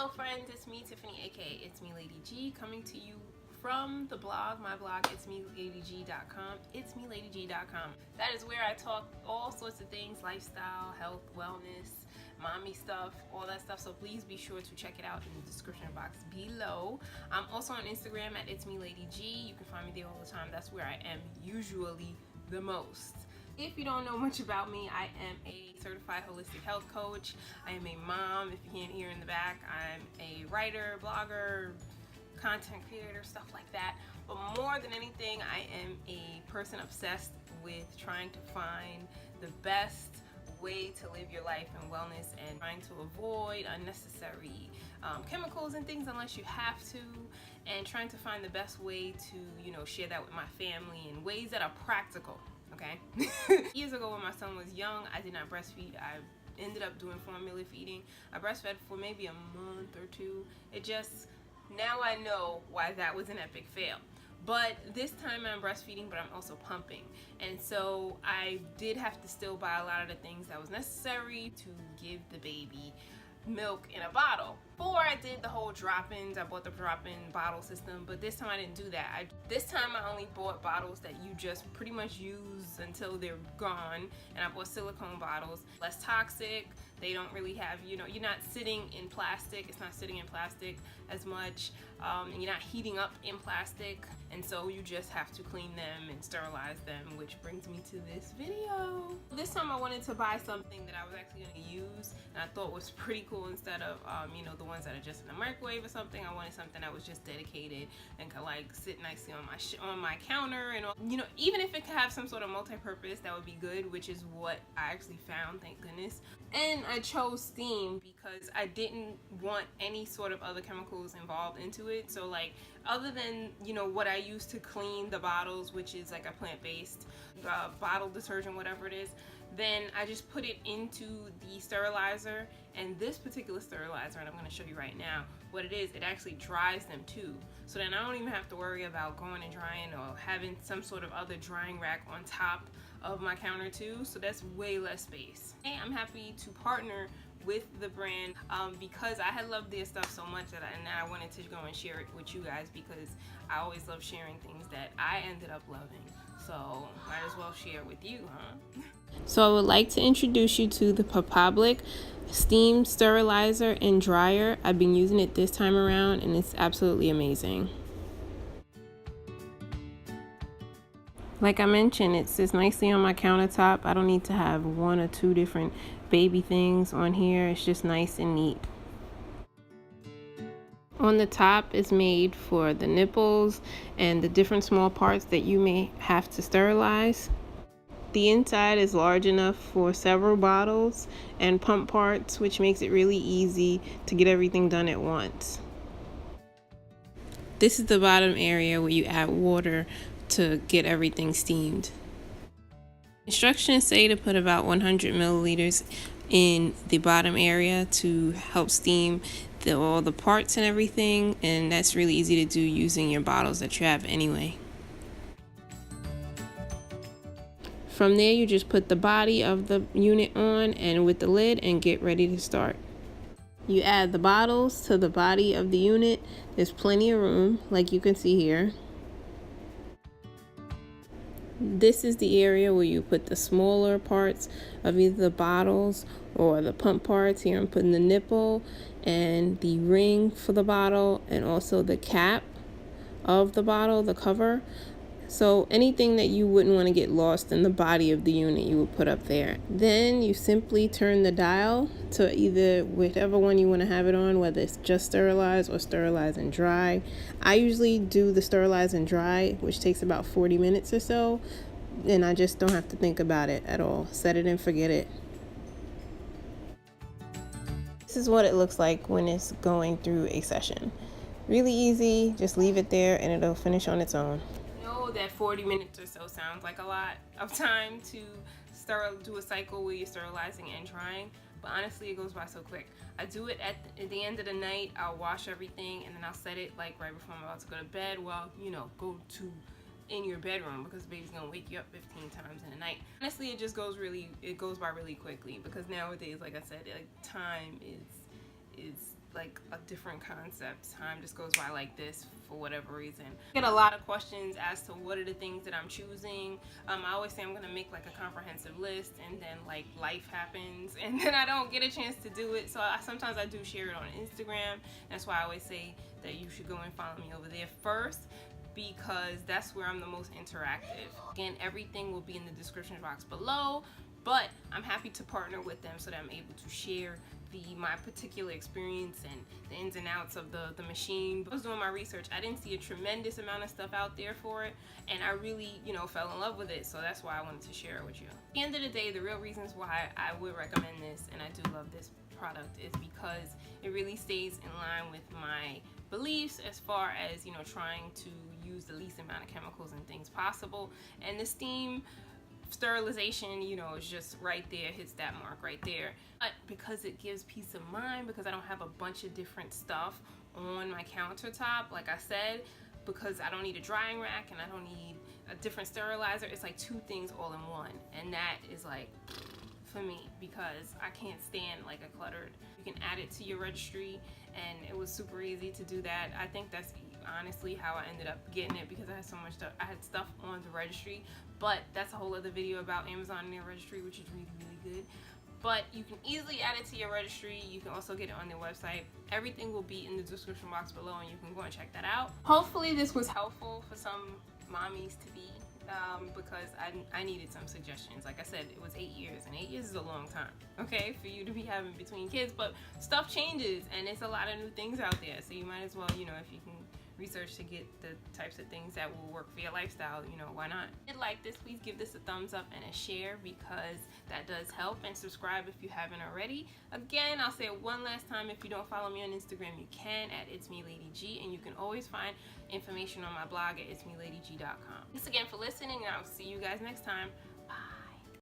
Hello friends, it's me Tiffany, aka It's Me Lady G, coming to you from the blog, my blog, itsmeladyg.com, itsmeladyg.com. That is where I talk all sorts of things, lifestyle, health, wellness, mommy stuff, all that stuff, so please be sure to check it out in the description box below. I'm also on Instagram at itsmeladyg. You can find me there all the time. That's where I am usually the most. If you don't know much about me, I am a certified holistic health coach. I am a mom, if you can't hear in the back. I'm a writer, blogger, content creator, stuff like that. But more than anything, I am a person obsessed with trying to find the best way to live your life in wellness and trying to avoid unnecessary chemicals and things unless you have to, and trying to find the best way to, share that with my family in ways that are practical. Okay. Years ago when my son was young, I did not breastfeed. I ended up doing formula feeding. I breastfed for maybe a month or two. Now I know why that was an epic fail. But this time I'm breastfeeding, but I'm also pumping. And so I did have to still buy a lot of the things that was necessary to give the baby milk in a bottle. Before I did the whole drop-ins, I bought the drop-in bottle system, but this time I didn't do that. This time I only bought bottles that you just pretty much use until they're gone, and I bought silicone bottles, less toxic. They don't really have, you're not sitting in plastic. It's not sitting in plastic as much, and you're not heating up in plastic, and so you just have to clean them and sterilize them, which brings me to this video. This time I wanted to buy something that I was actually going to use, and I thought was pretty cool instead of, the ones that are just in the microwave or something. I wanted something that was just dedicated and could sit nicely on my counter, and even if it could have some sort of multi-purpose, that would be good, which is what I actually found, thank goodness. And I chose steam because I didn't want any sort of other chemicals involved into it. So other than what I use to clean the bottles, which is like a plant-based bottle detergent, whatever it is, then I just put it into the sterilizer. And this particular sterilizer, and I'm going to show you right now what it is, it actually dries them too. So then I don't even have to worry about going and drying or having some sort of other drying rack on top of my counter too. So that's way less space. Hey, I'm happy to partner with the brand because I had loved their stuff so much that I wanted to go and share it with you guys, because I always love sharing things that I ended up loving. So might as well share it with you, huh? So I would like to introduce you to the Papablic steam sterilizer and dryer. I've been using it this time around and it's absolutely amazing. Like I mentioned, it sits nicely on my countertop. I don't need to have one or two different baby things on here. It's just nice and neat. On the top is made for the nipples and the different small parts that you may have to sterilize. The inside is large enough for several bottles and pump parts, which makes it really easy to get everything done at once. This is the bottom area where you add water to get everything steamed. Instructions say to put about 100 milliliters in the bottom area to help steam all the parts and everything, and that's really easy to do using your bottles that you have anyway. From there, you just put the body of the unit on and with the lid and get ready to start. You add the bottles to the body of the unit. There's plenty of room, like you can see here. This is the area where you put the smaller parts of either the bottles or the pump parts. Here I'm putting the nipple and the ring for the bottle, and also the cap of the bottle, the cover. So anything that you wouldn't want to get lost in the body of the unit, you would put up there. Then you simply turn the dial to either whichever one you want to have it on, whether it's just sterilize or sterilize and dry. I usually do the sterilize and dry, which takes about 40 minutes or so, and I just don't have to think about it at all. Set it and forget it. This is what it looks like when it's going through a session. Really easy, just leave it there and it'll finish on its own. That 40 minutes or so sounds like a lot of time to do a cycle where you're sterilizing and drying, but honestly it goes by so quick. I do it at the end of the night. I'll wash everything and then I'll set it right before I'm about to go to bed. Well, go to in your bedroom, because the baby's gonna wake you up 15 times in the night. Honestly, it goes by really quickly, because nowadays, like I said, time is like a different concept. Time just goes by like this for whatever reason. I get a lot of questions as to what are the things that I'm choosing. I always say I'm gonna make like a comprehensive list, and then like life happens and then I don't get a chance to do it. So sometimes I do share it on Instagram. That's why I always say that you should go and follow me over there first, because that's where I'm the most interactive. Again, everything will be in the description box below, but I'm happy to partner with them so that I'm able to share my particular experience and the ins and outs of the machine. I was doing my research. I didn't see a tremendous amount of stuff out there for it, and I really, fell in love with it, so that's why I wanted to share it with you. At the end of the day, the real reasons why I would recommend this, and I do love this product, is because it really stays in line with my beliefs as far as, trying to use the least amount of chemicals and things possible. And the steam sterilization, is just right there, hits that mark right there. But because it gives peace of mind, because I don't have a bunch of different stuff on my countertop, like I said, because I don't need a drying rack and I don't need a different sterilizer, it's like 2 things all in one. And that is like, for me, because I can't stand like a cluttered. You can add it to your registry, and it was super easy to do that. I think that's honestly how I ended up getting it, because I had so much stuff. I had stuff on the registry, but that's a whole other video about Amazon and their registry, which is really, really good. But you can easily add it to your registry. You can also get it on their website. Everything will be in the description box below, and you can go and check that out. Hopefully this was helpful for some mommies to be, because I needed some suggestions. Like I said, it was 8 years, and 8 years is a long time, okay, for you to be having between kids. But stuff changes, and it's a lot of new things out there, so you might as well, if you can research to get the types of things that will work for your lifestyle, why not? If you like this, please give this a thumbs up and a share, because that does help, and subscribe if you haven't already. Again, I'll say it one last time: if you don't follow me on Instagram, you can at It's Me Lady G, and you can always find information on my blog at itsmeladyg.com. Thanks again for listening, and I'll see you guys next time.